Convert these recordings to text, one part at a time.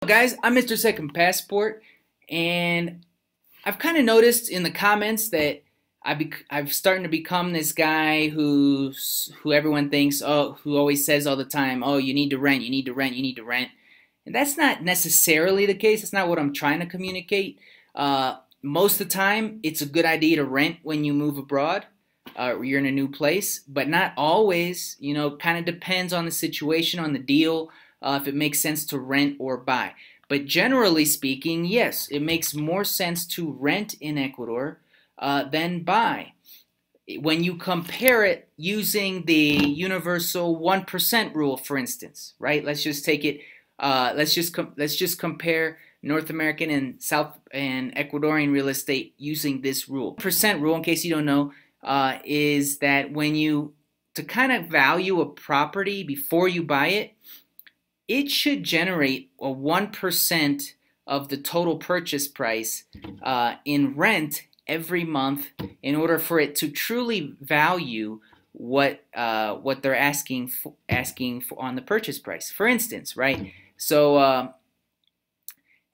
Guys, I'm Mr. Second Passport, and I've kind of noticed in the comments that I've starting to become this guy who everyone thinks, oh, who always says all the time, oh, you need to rent, you need to rent, you need to rent. And that's not necessarily the case. That's not what I'm trying to communicate. Most of the time, it's a good idea to rent when you move abroad or you're in a new place, but not always. You know, kind of depends on the situation, on the deal, if it makes sense to rent or buy. But generally speaking, yes, it makes more sense to rent in Ecuador than buy. When you compare it using the universal 1% rule, for instance, right? Let's just take it. Let's just compare North American and South and Ecuadorian real estate using this rule. Percent rule, in case you don't know, is that when you to kind of value a property before you buy it, it should generate a 1% of the total purchase price in rent every month in order for it to truly value what they're asking for on the purchase price. For instance, right? So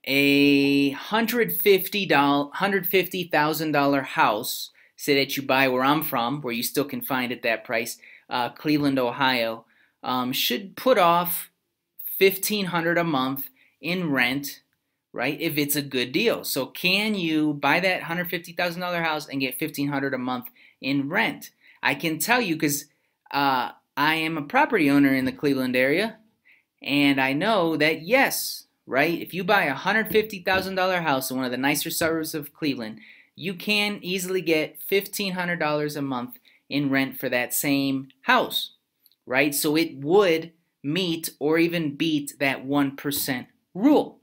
a $150,000 house, say that you buy where I'm from, where you still can find at that price, Cleveland, Ohio, should put off $1,500 a month in rent, right? If it's a good deal. So can you buy that $150,000 house and get $1,500 a month in rent? I can tell you because I am a property owner in the Cleveland area, and I know that yes, right? If you buy a $150,000 house in one of the nicer suburbs of Cleveland, you can easily get $1,500 a month in rent for that same house, right? So it would meet or even beat that 1% rule,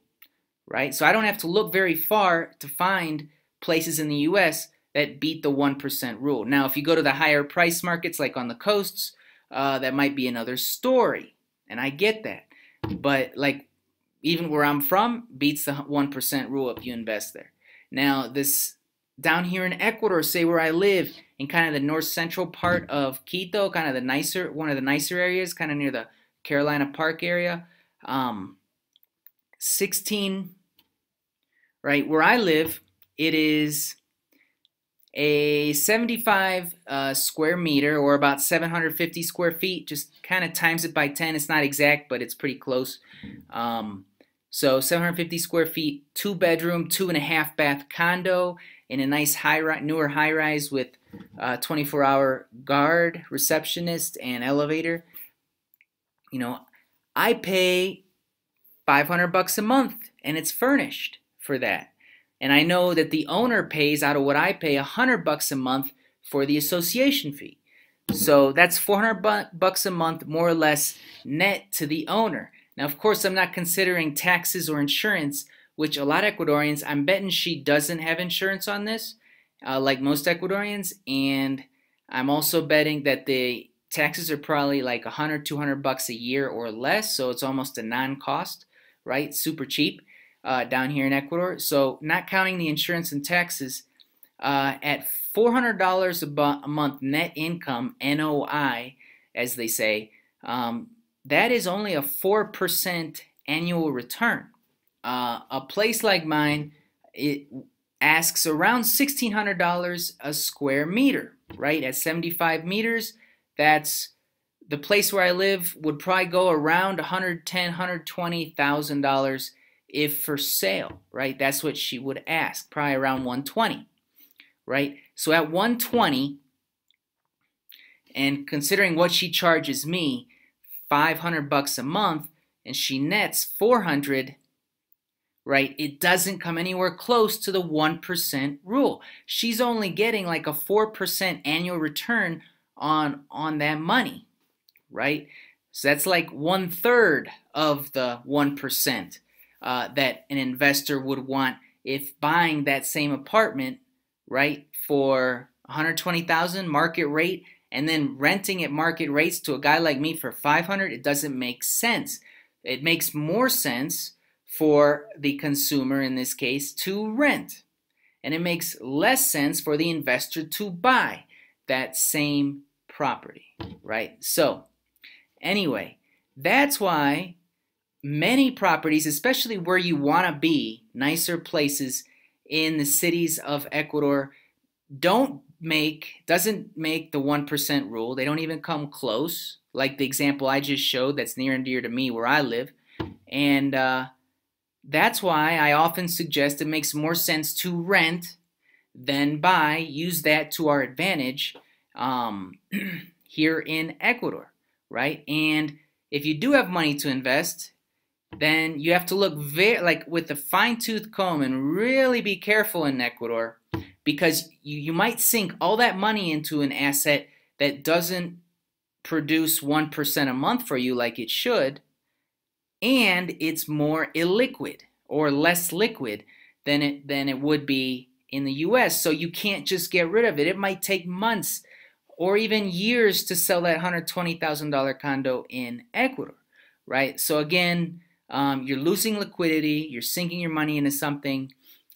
right? So I don't have to look very far to find places in the US that beat the 1% rule. Now, if you go to the higher price markets like on the coasts, that might be another story, and I get that. But like even where I'm from, beats the 1% rule if you invest there. Now, this down here in Ecuador, say where I live, in kind of the north central part of Quito, kind of the nicer, one of the nicer areas, kind of near the Carolina Park area, 16, right, where I live, it is a 75 square meter, or about 750 square feet, just kind of times it by 10. It's not exact, but it's pretty close. So 750 square feet, 2-bedroom, 2.5 bath condo in a nice newer high-rise with 24-hour guard, receptionist, and elevator. You know, I pay $500 a month, and it's furnished for that. And I know that the owner pays out of what I pay $100 a month for the association fee. So that's $400 a month, more or less, net to the owner. Now, of course, I'm not considering taxes or insurance, which a lot of Ecuadorians, I'm betting she doesn't have insurance on this, like most Ecuadorians. And I'm also betting that the taxes are probably like $100, $200 a year or less, so it's almost a non-cost, right? Super cheap down here in Ecuador. So not counting the insurance and taxes, at $400 a month net income, NOI, as they say, that is only a 4% annual return. A place like mine, it asks around $1,600 a square meter, right? At 75 meters, that's the place where I live would probably go around $110,000, $120,000 if for sale, right? That's what she would ask, probably around $120,000, right? So at $120,000, and considering what she charges me, $500 a month, and she nets $400, right? It doesn't come anywhere close to the 1% rule. She's only getting like a 4% annual return on that money, right? So that's like 1/3 of the 1% that an investor would want if buying that same apartment, right, for $120,000 market rate, and then renting at market rates to a guy like me for $500. It doesn't make sense. It makes more sense for the consumer in this case to rent, and it makes less sense for the investor to buy that same property, right? So anyway, that's why many properties, especially where you want to be, nicer places in the cities of Ecuador, doesn't make the 1% rule. They don't even come close, like the example I just showed that's near and dear to me where I live. And that's why I often suggest it makes more sense to rent than buy. Use that to our advantage here in Ecuador, right? And if you do have money to invest, then you have to look like with a fine-tooth comb and really be careful in Ecuador, because you might sink all that money into an asset that doesn't produce 1% a month for you like it should, and it's more illiquid or less liquid than it would be in the US. So you can't just get rid of it. It might take months or even years to sell that $120,000 condo in Ecuador, right? So again, you're losing liquidity, you're sinking your money into something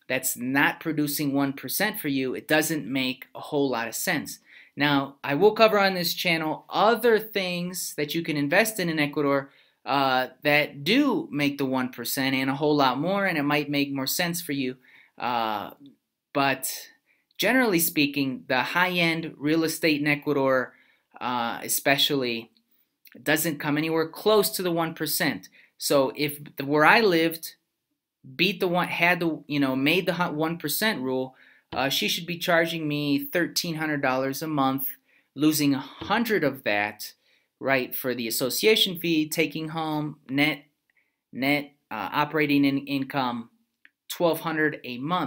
that's not producing 1% for you. It doesn't make a whole lot of sense. Now, I will cover on this channel other things that you can invest in Ecuador that do make the 1% and a whole lot more, and it might make more sense for you. But generally speaking, the high-end real estate in Ecuador, especially, doesn't come anywhere close to the 1%. So if where I lived made the 1% rule, she should be charging me $1,300 a month, losing 100 of that, right, for the association fee, taking home net operating income $1,200 a month.